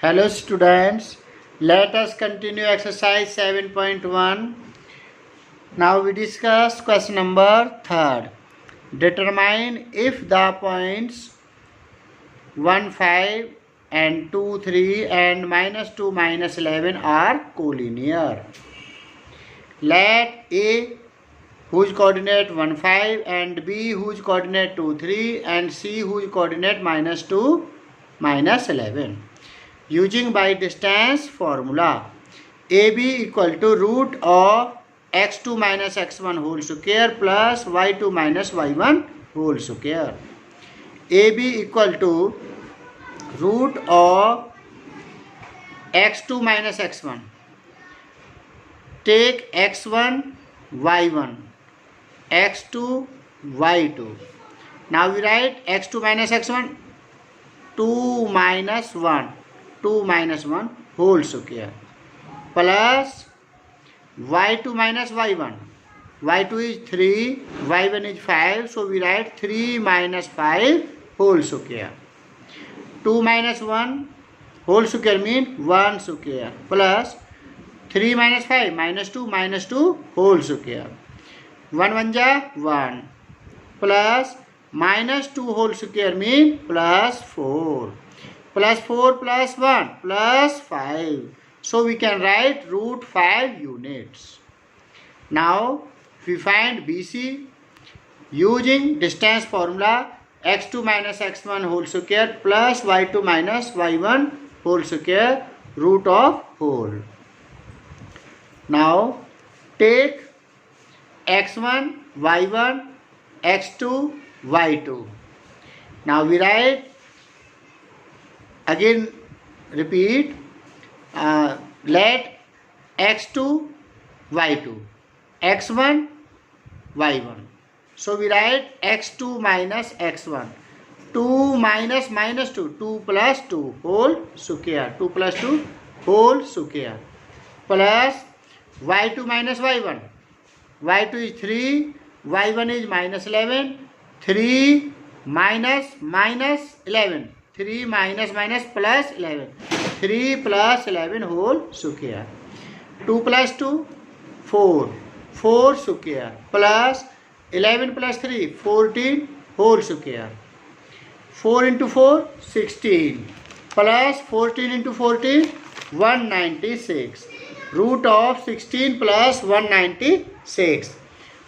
Hello students, let us continue exercise 7.1. Now we discuss question number 3. Determine if the points 1, 5 and 2, 3 and -2, -11 are collinear. Let A whose coordinate 1, 5 and B whose coordinate 2, 3 and C whose coordinate -2, -11. Using by distance formula, AB equal to root of x2 minus x1 whole square plus y2 minus y1 whole square. AB equal to root of x2 minus x1. Take x1, y1, x2, y2. Now we write x2 minus x1, 2 minus 1. 2 minus 1 whole square plus y2 minus y1. y2 is 3, y1 is 5, so we write 3 minus 5 whole square. 2 minus 1 whole square means 1 square plus 3 minus 5 minus 2 whole square. 1 1 ja 1 plus minus 2 whole square means plus 4. Plus 4 plus 1 plus 5. So we can write root 5 units. Now we find BC using distance formula, x2 minus x1 whole square plus y2 minus y1 whole square root of whole. Now take x1, y1, x2, y2. Now we write, again repeat, let x2, y2, x1, y1. So we write x2 minus x1, 2 minus minus 2, 2 plus 2 whole square, 2 plus 2 whole square plus y2 minus y1. y2 is 3, y1 is minus 11, 3 minus minus 11. 3 minus minus plus 11. 3 plus 11 whole square. 2 plus 2, 4. 4 square plus 11 plus 3, 14 whole square. 4 into 4, 16 plus 14 into 14, 196. Root of 16 plus 196.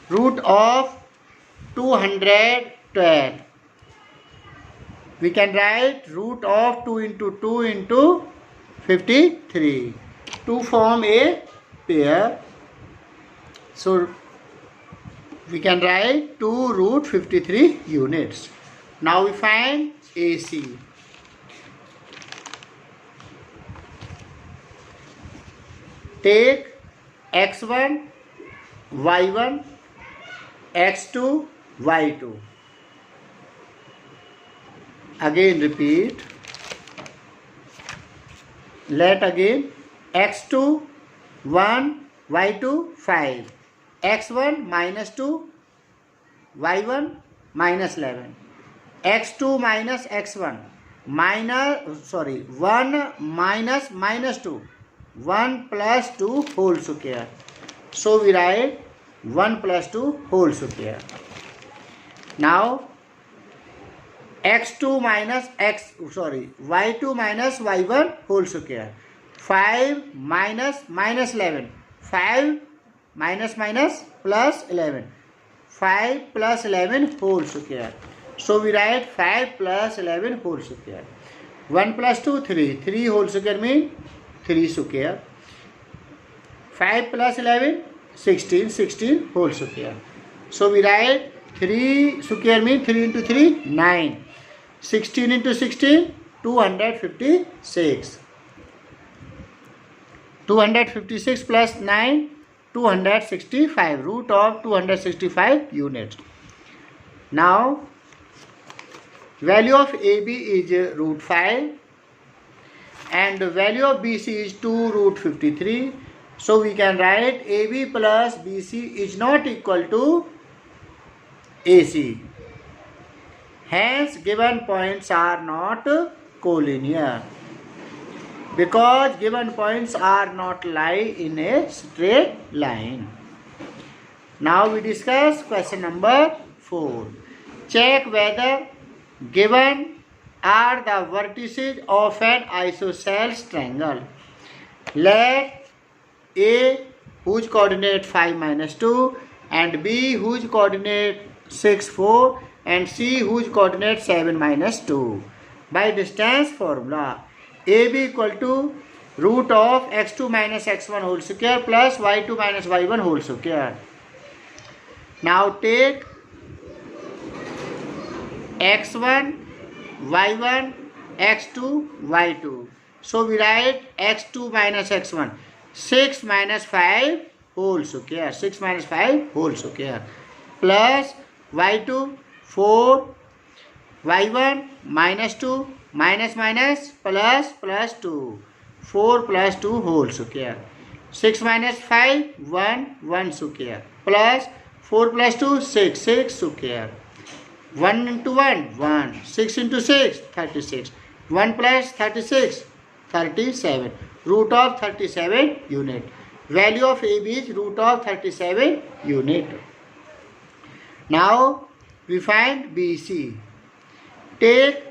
Root of 212. We can write root of 2 into 2 into 53 to form a pair. So we can write 2 root 53 units. Now we find AC. Take x1, y1, x2, y2. Again repeat. Let again x2 1, y2 5, x1 minus 2, y1 minus 11, x2 minus x1 1 minus minus 2, 1 plus 2 whole square. So we write 1 plus 2 whole square. Now y2 minus y1 whole square. 5 minus minus 11. 5 minus minus plus 11. 5 plus 11 whole square. So we write 5 plus 11 whole square. 1 plus 2, 3. 3 whole square means 3 square. 5 plus 11, 16. 16 whole square. So we write 3 square means 3 into 3, 9. 16 into 16, 256. 256 plus 9, 265. Root of 265 units. Now, value of AB is root 5 and the value of BC is 2 root 53. So we can write AB plus BC is not equal to AC. Hence given points are not collinear. because given points are not lie in a straight line. Now we discuss question number 4. Check whether given are the vertices of an isosceles triangle. Let A, whose coordinate 5 minus 2, and B, whose coordinate 6 4, and C, whose coordinate 7 minus 2. By distance formula, AB equal to root of x2 minus x1 whole square plus y2 minus y1 whole square. Now take x1, y1, x2, y2. So we write x2 minus x1, 6 minus 5 whole square, 6 minus 5 whole square, plus y2, 4, y1 minus 2, minus minus plus plus 2, 4 plus 2 whole square, 6 minus 5, 1, 1 square, plus 4 plus 2, 6, 6 square, 1 into 1, 1, 6 into 6, 36, 1 plus 36, 37, root of 37 unit. Value of AB is root of 37 unit. Now we find BC. Take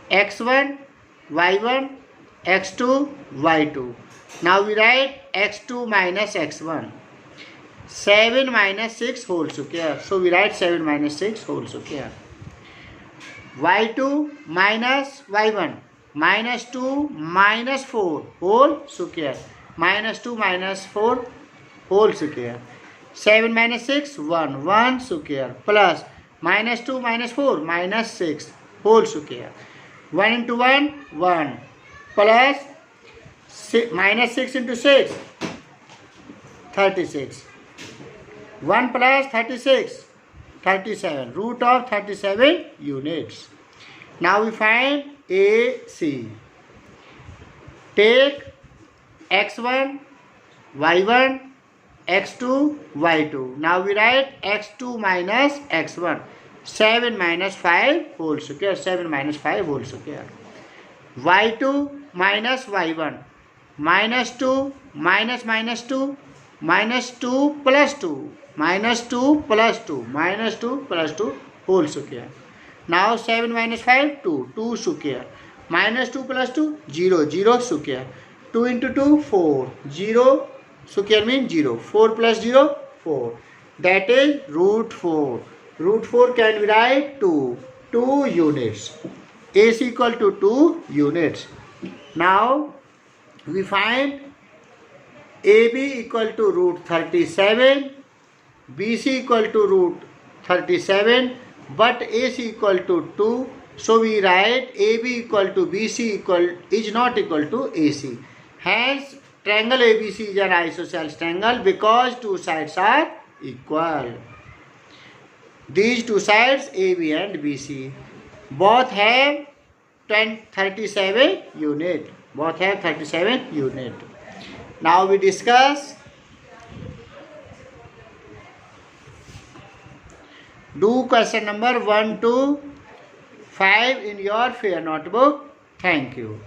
x1, y1, x2, y2. Now we write x2 minus x1. 7 minus 6 whole square. So we write 7 minus 6 whole square. y2 minus y1. Minus 2 minus 4 whole square. Minus 2 minus 4 whole square. 7 minus 6, 1, 1 square. Plus minus 2 minus 4, minus 6 whole square. 1 into 1, 1. Plus minus 6 into 6, 36. 1 plus 36, 37. Root of 37 units. Now we find AC. Take x1, y1, x2, y2. Now we write x2 minus x1. 7 minus 5 whole square. 7 minus 5 whole square. y2 minus y1. Minus 2 minus minus 2. Minus 2 plus 2. Minus 2 plus 2. Minus 2 plus 2 whole square. Now 7 minus 5, 2. 2 square. Minus 2 plus 2, 0. 0 square. 2 into 2, 4. 0 square means 0. 4 plus 0, 4. That is root 4. Root 4 can be write 2. 2 units. AC equal to 2 units. Now we find AB equal to root 37. BC equal to root 37. But AC equal to 2. So we write AB equal to BC equal is not equal to AC. Hence triangle ABC is an isosceles triangle because two sides are equal. These two sides AB and BC both have 37 unit. Both have 37 unit. Now we discuss. Do question number 1 to 5 in your fair notebook. Thank you.